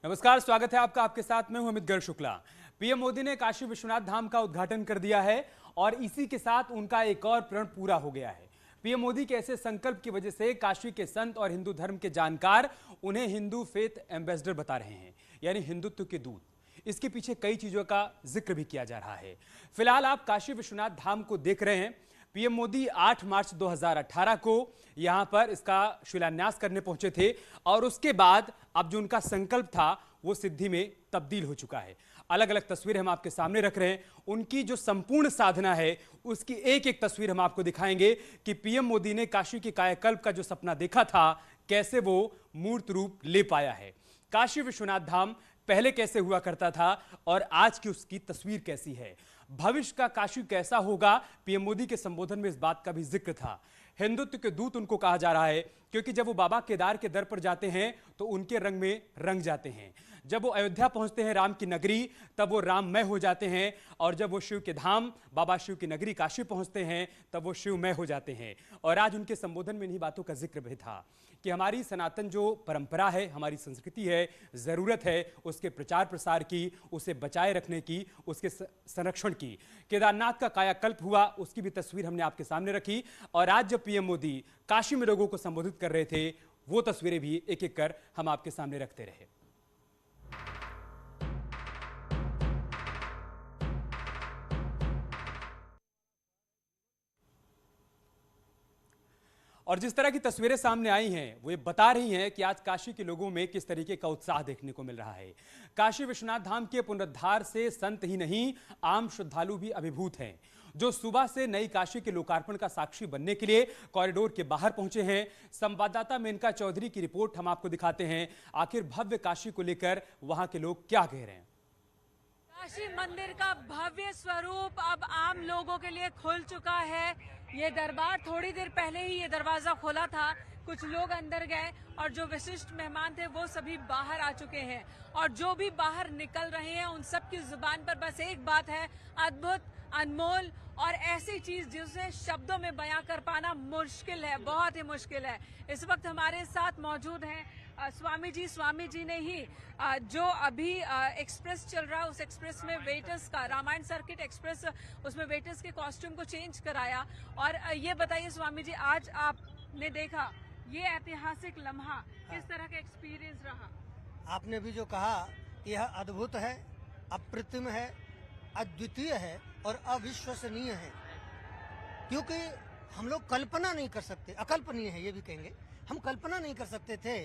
नमस्कार, स्वागत है आपका। आपके साथ मैं हूं अमित गर्ग शुक्ला। पीएम मोदी ने काशी विश्वनाथ धाम का उद्घाटन कर दिया है और इसी के साथ उनका एक और प्रण पूरा हो गया है। पीएम मोदी के ऐसे संकल्प की वजह से काशी के संत और हिंदू धर्म के जानकार उन्हें हिंदू फेथ एम्बेसडर बता रहे हैं, यानी हिंदुत्व के दूत। इसके पीछे कई चीजों का जिक्र भी किया जा रहा है। फिलहाल आप काशी विश्वनाथ धाम को देख रहे हैं। पीएम मोदी 8 मार्च 2018 को यहां पर इसका शिलान्यास करने पहुंचे थे और उसके बाद अब जो उनका संकल्प था वो सिद्धि में तब्दील हो चुका है। अलग अलग तस्वीरें हम आपके सामने रख रहे हैं। उनकी जो संपूर्ण साधना है उसकी एक एक तस्वीर हम आपको दिखाएंगे कि पीएम मोदी ने काशी के कायाकल्प का जो सपना देखा था कैसे वो मूर्त रूप ले पाया है। काशी विश्वनाथ धाम पहले कैसे हुआ करता था और आज की उसकी तस्वीर कैसी है। भविष्य का काशी कैसा होगा, पीएम मोदी के संबोधन में इस बात का भी जिक्र था। हिंदुत्व के दूत उनको कहा जा रहा है क्योंकि जब वो बाबा केदार के दर पर जाते हैं तो उनके रंग में रंग जाते हैं। जब वो अयोध्या पहुंचते हैं राम की नगरी, तब वो राममय हो जाते हैं और जब वो शिव के धाम बाबा शिव की नगरी काशी पहुंचते हैं तब वो शिवमय हो जाते हैं। और आज उनके संबोधन में इन्हीं बातों का जिक्र भी था कि हमारी सनातन जो परंपरा है, हमारी संस्कृति है, जरूरत है उसके प्रचार प्रसार की, उसे बचाए रखने की, उसके संरक्षण की। केदारनाथ का कायाकल्प हुआ, उसकी भी तस्वीर हमने आपके सामने रखी। और आज जब पीएम मोदी काशी में लोगों को संबोधित कर रहे थे वो तस्वीरें भी एक एक कर हम आपके सामने रखते रहे। और जिस तरह की तस्वीरें सामने आई हैं वो ये बता रही हैं कि आज काशी के लोगों में किस तरीके का उत्साह देखने को मिल रहा है। काशी विश्वनाथ धाम के पुनरुद्धार से संत ही नहीं आम श्रद्धालु भी अभिभूत हैं, जो सुबह से नई काशी के लोकार्पण का साक्षी बनने के लिए कॉरिडोर के बाहर पहुंचे हैं। संवाददाता मेनका चौधरी की रिपोर्ट हम आपको दिखाते हैं। आखिर भव्य काशी को लेकर वहां के लोग क्या कह रहे हैं। काशी मंदिर का भव्य स्वरूप अब आम लोगों के लिए खुल चुका है। ये दरबार थोड़ी देर पहले ही ये दरवाजा खोला था, कुछ लोग अंदर गए और जो विशिष्ट मेहमान थे वो सभी बाहर आ चुके हैं। और जो भी बाहर निकल रहे हैं उन सब की जुबान पर बस एक बात है, अद्भुत, अनमोल और ऐसी चीज जिसे शब्दों में बयां कर पाना मुश्किल है, बहुत ही मुश्किल है। इस वक्त हमारे साथ मौजूद हैं स्वामी जी ने ही जो अभी एक्सप्रेस चल रहा है उस एक्सप्रेस में वेटर्स का, रामायण सर्किट एक्सप्रेस, उसमें वेटर्स के कॉस्ट्यूम को चेंज कराया। और ये बताइए स्वामी जी, आज आपने देखा ये ऐतिहासिक लम्हा, किस तरह का एक्सपीरियंस रहा? आपने भी जो कहा कि यह अद्भुत है, अप्रतिम है, अद्वितीय है और अविश्वसनीय है, क्योंकि हम लोग कल्पना नहीं कर सकते, अकल्पनीय है ये भी कहेंगे, हम कल्पना नहीं कर सकते थे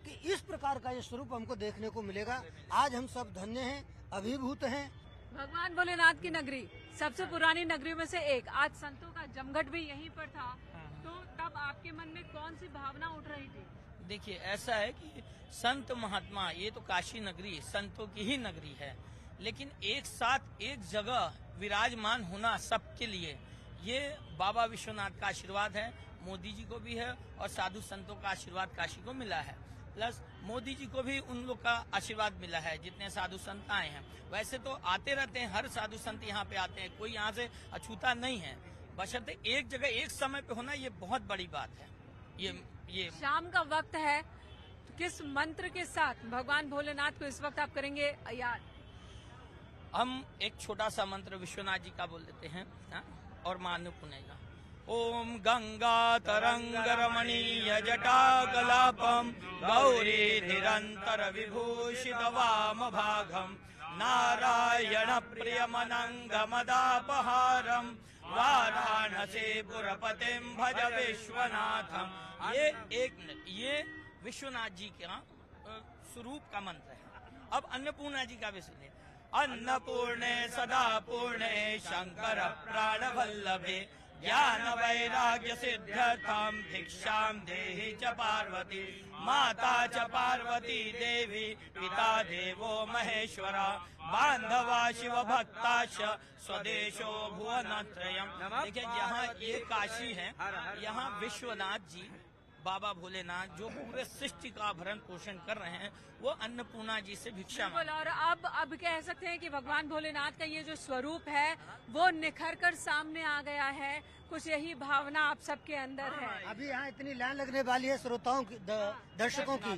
कि इस प्रकार का ये स्वरूप हमको देखने को मिलेगा। आज हम सब धन्य हैं, अभिभूत हैं। भगवान भोलेनाथ की नगरी सबसे पुरानी नगरियों में से एक, आज संतों का जमघट भी यहीं पर था, तो तब आपके मन में कौन सी भावना उठ रही थी? देखिए, ऐसा है कि संत महात्मा, ये तो काशी नगरी संतों की ही नगरी है, लेकिन एक साथ एक जगह विराजमान होना सबके लिए ये बाबा विश्वनाथ का आशीर्वाद है। मोदी जी को भी है और साधु संतों का आशीर्वाद काशी को मिला है, प्लस मोदी जी को भी उन लोग का आशीर्वाद मिला है जितने साधु संत आए हैं। वैसे तो आते रहते हैं, हर साधु संत यहाँ पे आते हैं, कोई यहाँ से अछूता नहीं है, बशर्ते एक जगह एक समय पे होना ये बहुत बड़ी बात है। ये शाम का वक्त है, तो किस मंत्र के साथ भगवान भोलेनाथ को इस वक्त आप करेंगे याद? हम एक छोटा सा मंत्र विश्वनाथ जी का बोल देते हैं और मान्य पुनेगा। ओम गंगा तरंग रमणीय जटा कलापम गौरी निरंतर विभूषित वाम भागम नारायण प्रियमनंग मदापहारम वाराणसी पुरपतिम भज विश्वनाथम। ये विश्वनाथ जी का स्वरूप का मंत्र है। अब अन्नपूर्णा जी का भी सुनिए। अन्नपूर्णे सदा पूर्णे शंकर प्राण वल्लभे ज्ञान वैराग्य सिद्ध्यर्थम भिक्षाम देहि च पार्वती माता च पार्वती देवी पिता देवो महेश्वरा बांधवा शिव भक्ताश स्वदेशो भुवनत्रयम्। देखिए, जहाँ ये काशी है, यहाँ विश्वनाथ जी बाबा भोलेनाथ जो पूरे सृष्टि का भरण पोषण कर रहे हैं, वो अन्नपूर्णा जी से भिक्षा मांग। और अब कह सकते हैं कि भगवान भोलेनाथ का ये जो स्वरूप है वो निखर कर सामने आ गया है। कुछ यही भावना आप सबके अंदर है। अभी यहाँ इतनी लाइन लगने वाली है श्रोताओं की, दर्शकों की,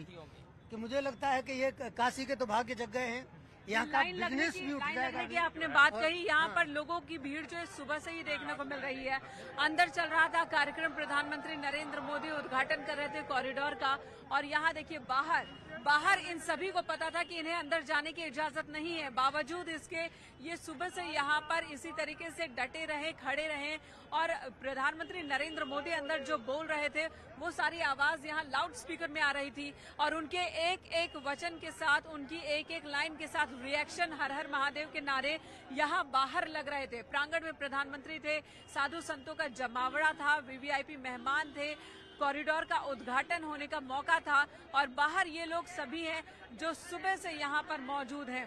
कि मुझे लगता है कि ये काशी के तो भाग्य जग गए हैं, यहाँ का लाइन लगने बिजनेस की भी उठ लाइन जाएगा। लगने की आपने बात कही। यहाँ पर लोगों की भीड़ जो है सुबह से ही देखने को मिल रही है। अंदर चल रहा था कार्यक्रम, प्रधानमंत्री नरेंद्र मोदी उद्घाटन कर रहे थे कॉरिडोर का, और यहाँ देखिए बाहर इन सभी को पता था कि इन्हें अंदर जाने की इजाजत नहीं है। बावजूद इसके ये सुबह से यहाँ पर इसी तरीके से डटे रहे, खड़े रहे, और प्रधानमंत्री नरेंद्र मोदी अंदर जो बोल रहे थे वो सारी आवाज यहाँ लाउड स्पीकर में आ रही थी, और उनके एक एक वचन के साथ, उनकी एक एक लाइन के साथ रिएक्शन, हर हर महादेव के नारे यहाँ बाहर लग रहे थे। प्रांगण में प्रधानमंत्री थे, साधु संतों का जमावड़ा था, वीवीआईपी मेहमान थे, कॉरिडोर का उद्घाटन होने का मौका था, और बाहर ये लोग सभी हैं जो सुबह से यहाँ पर मौजूद हैं।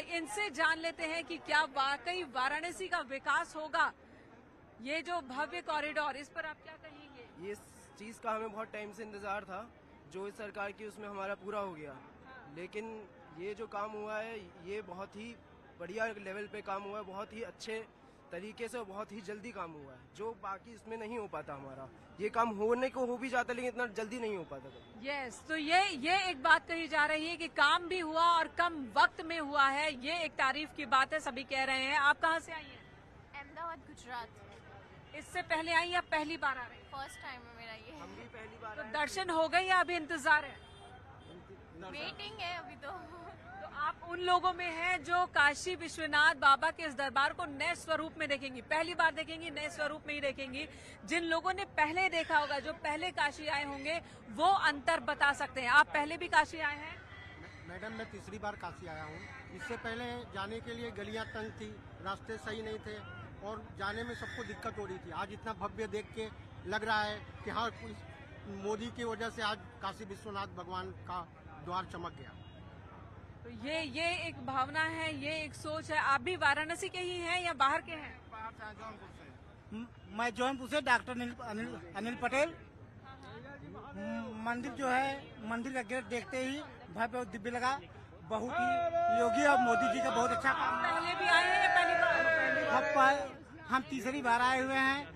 इनसे जान लेते हैं कि क्या वाकई वाराणसी का विकास होगा। ये जो भव्य कॉरिडोर, इस पर आप क्या कहेंगे? ये चीज़ का हमें बहुत टाइम से इंतज़ार था, जो इस सरकार की उसमें हमारा पूरा हो गया। लेकिन ये जो काम हुआ है ये बहुत ही बढ़िया लेवल पे काम हुआ है, बहुत ही अच्छे तरीके से, बहुत ही जल्दी काम हुआ है, जो बाकी इसमें नहीं हो पाता हमारा। ये काम होने को हो भी जाता लेकिन इतना जल्दी नहीं हो पाता। यस, तो ये एक बात कही जा रही है कि काम भी हुआ और कम वक्त में हुआ है, ये एक तारीफ की बात है, सभी कह रहे हैं। आप कहाँ से आई हैं? अहमदाबाद, गुजरात। इससे पहले आई या पहली बार आ रही हैं? फर्स्ट टाइम है मेरा ये। हम भी पहली बार तो दर्शन हो गए या अभी इंतजार है? वेटिंग है अभी तो आप उन लोगों में हैं जो काशी विश्वनाथ बाबा के इस दरबार को नए स्वरूप में देखेंगी, पहली बार देखेंगी, नए स्वरूप में ही देखेंगी। जिन लोगों ने पहले देखा होगा, जो पहले काशी आए होंगे, वो अंतर बता सकते हैं। आप पहले भी काशी आए हैं? मैडम, मैं तीसरी बार काशी आया हूँ। इससे पहले जाने के लिए गलियाँ तंग थी, रास्ते सही नहीं थे और जाने में सबको दिक्कत हो रही थी। आज इतना भव्य देख के लग रहा है कि हाँ, मोदी की वजह से आज काशी विश्वनाथ भगवान का द्वार चमक गया। तो ये एक भावना है, ये एक सोच है। आप भी वाराणसी के ही हैं या बाहर के हैं? मैं जौनपुर से डॉक्टर अनिल पटेल। मंदिर जो है, मंदिर का गेट देखते ही भव्य दिव्य लगा। बहुत ही योगी और मोदी जी का बहुत अच्छा काम। पहले भी आए हैं या पहली बार? हम तीसरी बार आए हुए हैं।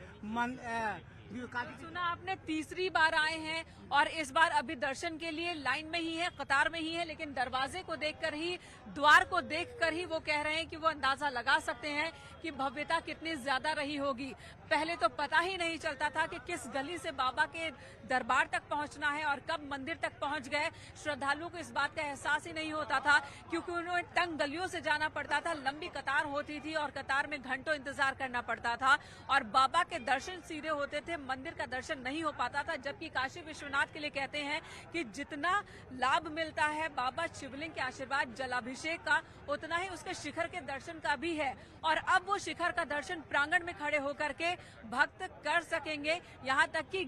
सुना आपने, तीसरी बार आए हैं और इस बार अभी दर्शन के लिए लाइन में ही है, कतार में ही है, लेकिन दरवाजे को देखकर ही, द्वार को देखकर ही वो कह रहे हैं कि वो अंदाजा लगा सकते हैं कि भव्यता कितनी ज्यादा रही होगी। पहले तो पता ही नहीं चलता था कि किस गली से बाबा के दरबार तक पहुंचना है और कब मंदिर तक पहुंच गए। श्रद्धालुओं को इस बात का एहसास ही नहीं होता था, क्योंकि उन्हें तंग गलियों से जाना पड़ता था, लंबी कतार होती थी और कतार में घंटों इंतजार करना पड़ता था, और बाबा के दर्शन सीधे होते थे, मंदिर का दर्शन नहीं हो पाता था। जबकि काशी विश्वनाथ के लिए कहते हैं कि जितना लाभ मिलता है बाबा शिवलिंग के आशीर्वाद, जलाभिषेक का, उतना ही उसके शिखर के दर्शन का भी है। और अब वो शिखर का दर्शन प्रांगण में खड़े होकर के भक्त कर सकेंगे। यहाँ तक कि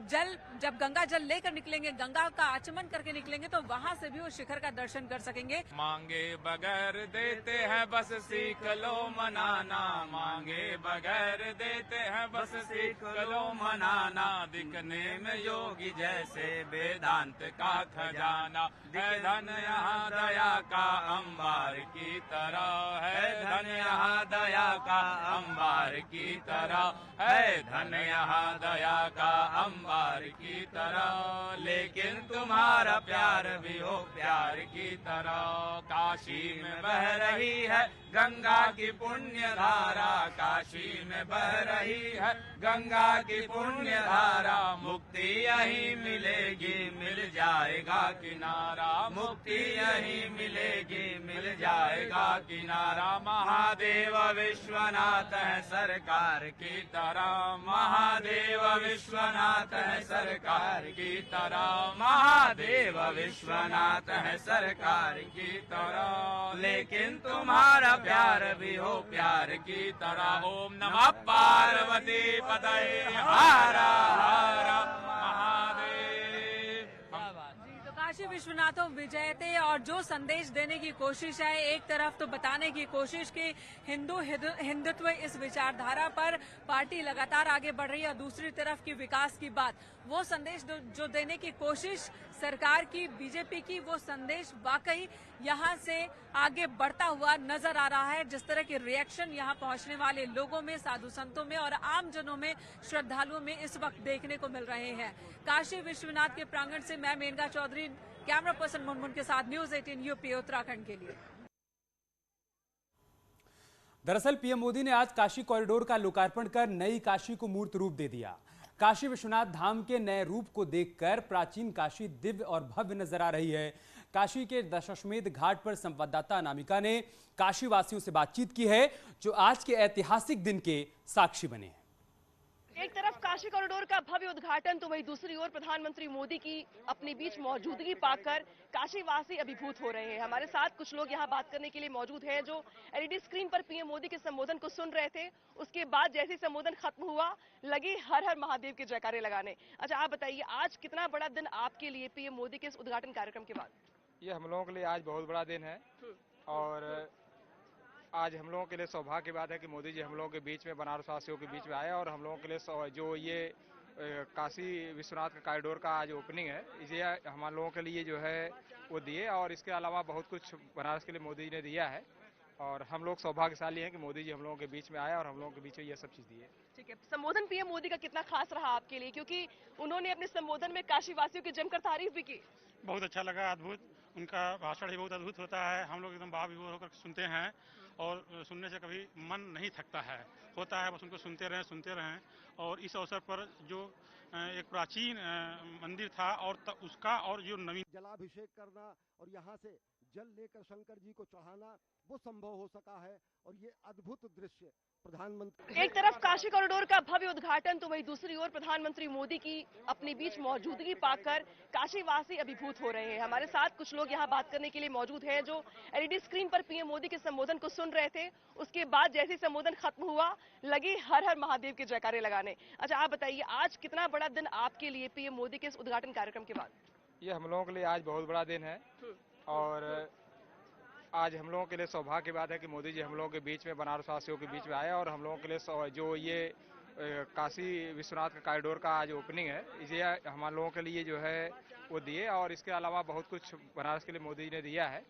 जब गंगा जल लेकर निकलेंगे, गंगा का आचमन करके निकलेंगे, तो वहाँ से भी वो शिखर का दर्शन कर सकेंगे। मांगे बगैर देते हैं बस सीख लो मनाना, मांगे बगैर देते हैं बस सीख लो मनाना, दिखने में योगी जैसे वेदांत का खजाना, है धन यहाँ दया का अंबार की तरह, है धन यहाँ दया का अंबार की तरह, है धन यहाँ दया का अंबार की तरह, लेकिन तुम्हारा प्यार भी हो प्यार की तरह। काशी में बह रही है गंगा की पुण्य धारा, काशी में बह रही है गंगा की पुण्य धारा, मुक्ति यही मिलेगी मिल जाएगा किनारा, मुक्ति यही मिलेगी मिल जाएगा किनारा। महादेव विश्वनाथ है सरकार की तरह, महादेव विश्वनाथ है सरकार की तरह, महादेव विश्वनाथ है सरकार की तरह, लेकिन तुम्हारा प्यार भी हो प्यार की तरह। ओम नमः पार्वती पतये हर हर महादेव। तो काशी विश्वनाथों विजयते, और जो संदेश देने की कोशिश है, एक तरफ तो बताने की कोशिश कि हिंदुत्व इस विचारधारा पर पार्टी लगातार आगे बढ़ रही है, और दूसरी तरफ की विकास की बात, वो संदेश जो देने की कोशिश सरकार की, बीजेपी की, वो संदेश वाकई यहाँ से आगे बढ़ता हुआ नजर आ रहा है। जिस तरह के रिएक्शन यहाँ पहुँचने वाले लोगों में, साधु संतों में और आम जनों में, श्रद्धालुओं में इस वक्त देखने को मिल रहे हैं। काशी विश्वनाथ के प्रांगण से मैं मेनका चौधरी, कैमरा पर्सन मुनमुन के साथ न्यूज़ 18 यूपी उत्तराखंड के लिए। दरअसल पीएम मोदी ने आज काशी कॉरिडोर का लोकार्पण कर नई काशी को मूर्त रूप दे दिया। काशी विश्वनाथ धाम के नए रूप को देखकर प्राचीन काशी दिव्य और भव्य नजर आ रही है। काशी के दशाश्वमेध घाट पर संवाददाता अनामिका ने काशी वासियों से बातचीत की है, जो आज के ऐतिहासिक दिन के साक्षी बने हैं। एक तरफ काशी कॉरिडोर का भव्य उद्घाटन तो वहीं दूसरी ओर प्रधानमंत्री मोदी की अपने बीच मौजूदगी पाकर काशीवासी अभिभूत हो रहे हैं। हमारे साथ कुछ लोग यहाँ बात करने के लिए मौजूद हैं जो एलईडी स्क्रीन पर पीएम मोदी के संबोधन को सुन रहे थे। उसके बाद जैसे ही संबोधन खत्म हुआ लगे हर हर महादेव के जयकारे लगाने। अच्छा, आप बताइए आज कितना बड़ा दिन आपके लिए पीएम मोदी के इस उद्घाटन कार्यक्रम के बाद? ये हम लोगों के लिए आज बहुत बड़ा दिन है और आज हम लोगों के लिए सौभाग्य की बात है कि मोदी जी हम लोगों के बीच में, बनारस वासियों के बीच में आए और हम लोगों के लिए जो ये काशी विश्वनाथ का कॉरिडोर का आज ओपनिंग है, इसे हम लोगों के लिए जो है वो दिए और इसके अलावा बहुत कुछ बनारस के लिए मोदी जी ने दिया है और हम लोग सौभाग्यशाली हैं कि मोदी जी हम लोगों के बीच में आए और हम लोगों के बीच में ये सब चीज़ दी है। ठीक है, संबोधन पीएम मोदी का कितना खास रहा आपके लिए, क्योंकि उन्होंने अपने संबोधन में काशी वासियों की जमकर तारीफ भी की? बहुत अच्छा लगा, अद्भुत। उनका भाषण ही बहुत अद्भुत होता है, हम लोग एकदम बाविभोर होकर सुनते हैं और सुनने से कभी मन नहीं थकता है, होता है बस उनको सुनते रहें। और इस अवसर पर जो एक प्राचीन मंदिर था और उसका और जो नवीन जलाभिषेक करना और यहाँ से जल लेकर शंकर जी को चढ़ाना वो संभव हो सका है और ये अद्भुत दृश्य प्रधानमंत्री। एक तरफ काशी कॉरिडोर का भव्य उद्घाटन तो वहीं दूसरी ओर प्रधानमंत्री मोदी की अपने बीच मौजूदगी पाकर काशीवासी अभिभूत हो रहे हैं। हमारे साथ कुछ लोग यहाँ बात करने के लिए मौजूद हैं जो एलईडी स्क्रीन पर पीएम मोदी के संबोधन को सुन रहे थे। उसके बाद जैसे ही संबोधन खत्म हुआ लगे हर हर महादेव के जयकारे लगाने। अच्छा, आप बताइए आज कितना बड़ा दिन आपके लिए पीएम मोदी के इस उद्घाटन कार्यक्रम के बाद? ये हम लोगों के लिए आज बहुत बड़ा दिन है और आज हम लोगों के लिए सौभाग्य की बात है कि मोदी जी हम लोगों के बीच में, बनारस वासियों के बीच में आए और हम लोगों के लिए जो ये काशी विश्वनाथ का कॉरिडोर का आज ओपनिंग है, इसे हम लोगों के लिए जो है वो दिए और इसके अलावा बहुत कुछ बनारस के लिए मोदी जी ने दिया है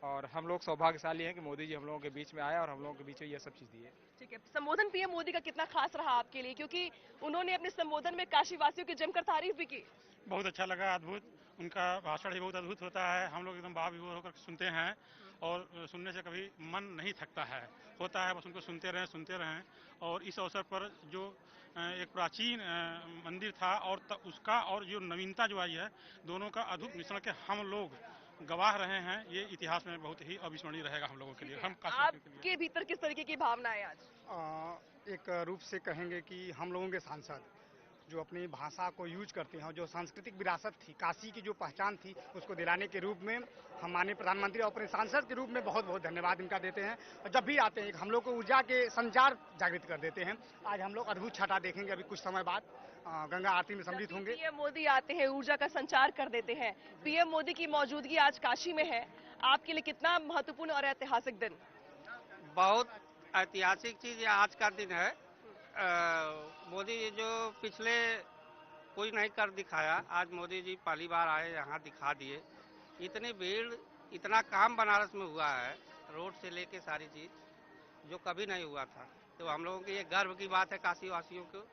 और हम लोग सौभाग्यशाली हैं कि मोदी जी हम लोगों के बीच में आए और हम लोगों के बीच में ये सब चीज़ दी है। ठीक है, संबोधन पीएम मोदी का कितना खास रहा आपके लिए, क्योंकि उन्होंने अपने संबोधन में काशीवासियों की जमकर तारीफ भी की? बहुत अच्छा लगा, अद्भुत। उनका भाषण ही बहुत अद्भुत होता है, हम लोग एकदम बाविभोर होकर सुनते हैं और सुनने से कभी मन नहीं थकता है, होता है बस उनको सुनते रहें। और इस अवसर पर जो एक प्राचीन मंदिर था और उसका और जो नवीनता जो आई है, दोनों का अद्भुत मिश्रण के हम लोग गवाह रहे हैं। ये इतिहास में बहुत ही अविस्मरणीय रहेगा हम लोगों के लिए। हम आपके भीतर किस तरीके की भावना है आज? एक रूप से कहेंगे कि हम लोगों के सांसद जो अपनी भाषा को यूज करते हैं और जो सांस्कृतिक विरासत थी, काशी की जो पहचान थी, उसको दिलाने के रूप में हम माननीय प्रधानमंत्री और अपने सांसद के रूप में बहुत बहुत धन्यवाद इनका देते हैं। और जब भी आते हैं हम लोग को ऊर्जा के संचार जागृत कर देते हैं। आज हम लोग अद्भुत छठा देखेंगे, अभी कुछ समय बाद गंगा आरती में सम्मिलित होंगे। पीएम मोदी आते हैं, ऊर्जा का संचार कर देते हैं। पीएम मोदी की मौजूदगी आज काशी में है, आपके लिए कितना महत्वपूर्ण और ऐतिहासिक दिन? बहुत ऐतिहासिक चीज आज का दिन है। मोदी जी जो पिछले कोई नहीं कर दिखाया, आज मोदी जी पहली बार आए, यहाँ दिखा दिए। इतनी भीड़, इतना काम बनारस में हुआ है, रोड से लेके सारी चीज, जो कभी नहीं हुआ था। तो हम लोगों की ये गर्व की बात है काशी वासियों को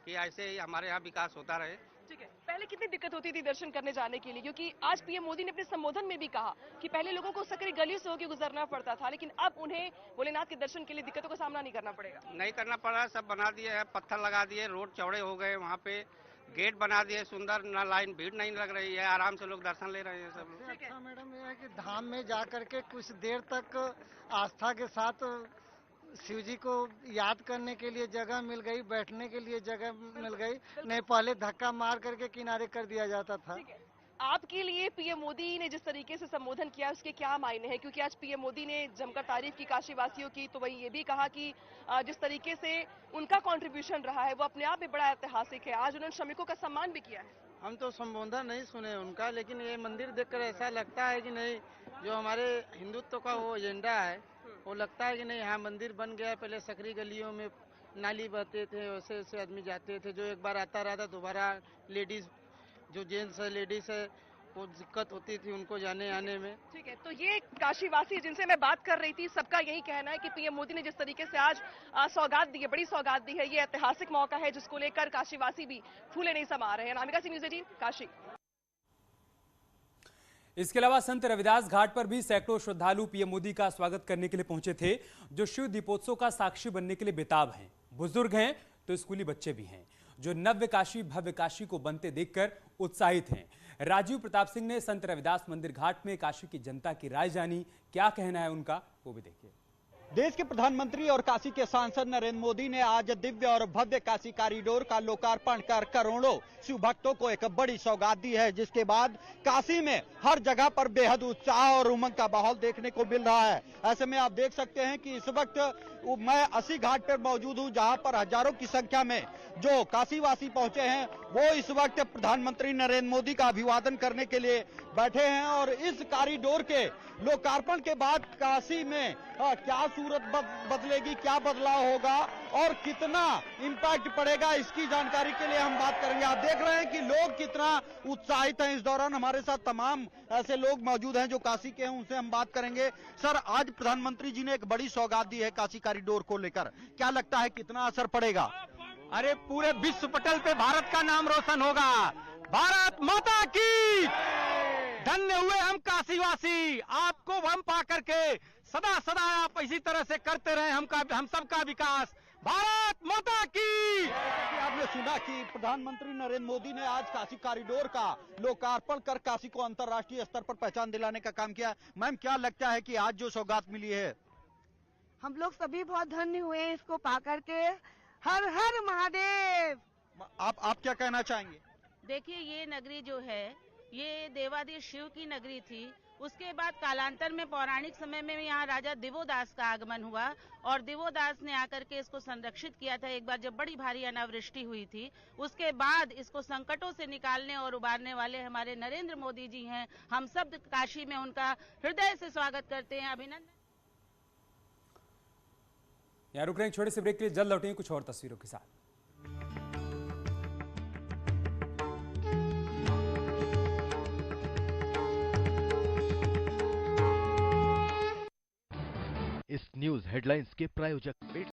कि ऐसे ही हमारे यहाँ विकास होता रहे। ठीक है, पहले कितनी दिक्कत होती थी दर्शन करने जाने के लिए, क्योंकि आज पीएम मोदी ने अपने संबोधन में भी कहा कि पहले लोगों को सकरी गलियों से होकर गुजरना पड़ता था, लेकिन अब उन्हें भोलेनाथ के दर्शन के लिए दिक्कतों का सामना नहीं करना पड़ेगा। नहीं करना पड़ा, सब बना दिए है, पत्थर लगा दिए, रोड चौड़े हो गए, वहाँ पे गेट बना दिए सुंदर, न लाइन भीड़ नहीं लग रही है, आराम से लोग दर्शन ले रहे हैं सब लोग। अच्छा मैडम, ये है कि धाम में जा करके कुछ देर तक आस्था के साथ शिव जी को याद करने के लिए जगह मिल गई, बैठने के लिए जगह मिल गई, नहीं पहले धक्का मार करके किनारे कर दिया जाता था। आपके लिए पीएम मोदी ने जिस तरीके से संबोधन किया उसके क्या मायने हैं, क्योंकि आज पीएम मोदी ने जमकर तारीफ की काशी वासियों की, तो वही ये भी कहा कि जिस तरीके से उनका कंट्रीब्यूशन रहा है वो अपने आप में बड़ा ऐतिहासिक है। आज उन्होंने श्रमिकों का सम्मान भी किया है। हम तो संबोधन नहीं सुने उनका, लेकिन ये मंदिर देखकर ऐसा लगता है कि नहीं, जो हमारे हिंदुत्व का वो एजेंडा है, वो लगता है कि नहीं, यहाँ मंदिर बन गया। पहले सकरी गलियों में नाली बहते थे, वैसे वैसे आदमी जाते थे, जो एक बार आता रहा था दोबारा लेडीज, जो जेंट्स है लेडीज है, वो दिक्कत होती थी उनको जाने आने में। ठीक है, तो ये काशीवासी जिनसे मैं बात कर रही थी, सबका यही कहना है कि पीएम मोदी ने जिस तरीके से आज सौगात दी है, बड़ी सौगात दी है, ये ऐतिहासिक मौका है जिसको लेकर काशीवासी भी फूले नहीं समा रहे हैं। अनामिका सिंह, न्यूज़ 18, काशी। इसके अलावा संत रविदास घाट पर भी सैकड़ों श्रद्धालु पीएम मोदी का स्वागत करने के लिए पहुंचे थे, जो शिव दीपोत्सव का साक्षी बनने के लिए बेताब हैं। बुजुर्ग हैं तो स्कूली बच्चे भी हैं, जो नव्य काशी भव्य काशी को बनते देखकर उत्साहित हैं। राजीव प्रताप सिंह ने संत रविदास मंदिर घाट में काशी की जनता की राय जानी, क्या कहना है उनका वो भी देखिए। देश के प्रधानमंत्री और काशी के सांसद नरेंद्र मोदी ने आज दिव्य और भव्य काशी कॉरिडोर का लोकार्पण कर करोड़ों शिव भक्तों को एक बड़ी सौगात दी है, जिसके बाद काशी में हर जगह पर बेहद उत्साह और उमंग का माहौल देखने को मिल रहा है। ऐसे में आप देख सकते हैं कि इस वक्त मैं 80 घाट पर मौजूद हूं, जहां पर हजारों की संख्या में जो काशीवासी पहुंचे हैं वो इस वक्त प्रधानमंत्री नरेंद्र मोदी का अभिवादन करने के लिए बैठे हैं। और इस कॉरिडोर के लोकार्पण के बाद काशी में क्या सूरत बदलेगी, क्या बदलाव होगा और कितना इम्पैक्ट पड़ेगा, इसकी जानकारी के लिए हम बात करेंगे। आप देख रहे हैं कि लोग कितना उत्साहित हैं। इस दौरान हमारे साथ तमाम ऐसे लोग मौजूद हैं जो काशी के हैं, उनसे हम बात करेंगे। सर, आज प्रधानमंत्री जी ने एक बड़ी सौगात दी है काशी कॉरिडोर को लेकर, क्या लगता है कितना असर पड़ेगा? अरे पूरे विश्व पटल पे भारत का नाम रोशन होगा। भारत माता की धन्य हुए हम काशीवासी, आपको हम पा करके सदा सदा आप इसी तरह से करते रहे हम सबका विकास। भारत माता की। आपने सुना कि प्रधानमंत्री नरेंद्र मोदी ने आज काशी कॉरिडोर का लोकार्पण कर काशी को अंतर्राष्ट्रीय स्तर पर पहचान दिलाने का काम किया। मैम, क्या लगता है कि आज जो सौगात मिली है? हम लोग सभी बहुत धन्य हुए इसको पा करके। हर हर महादेव। आप क्या कहना चाहेंगे? देखिए, ये नगरी जो है ये देवाधीश शिव की नगरी थी। उसके बाद कालांतर में पौराणिक समय में यहाँ राजा दिवोदास का आगमन हुआ और दिवोदास ने आकर के इसको संरक्षित किया था एक बार जब बड़ी भारी अनावृष्टि हुई थी। उसके बाद इसको संकटों से निकालने और उबारने वाले हमारे नरेंद्र मोदी जी हैं। हम सब काशी में उनका हृदय से स्वागत करते हैं। अभिनंदन। यहाँ रुक रहे हैं छोटे से ब्रेक के लिए, जल्द लौटेंगे कुछ और तस्वीरों के साथ। इस न्यूज हेडलाइंस के प्रायोजक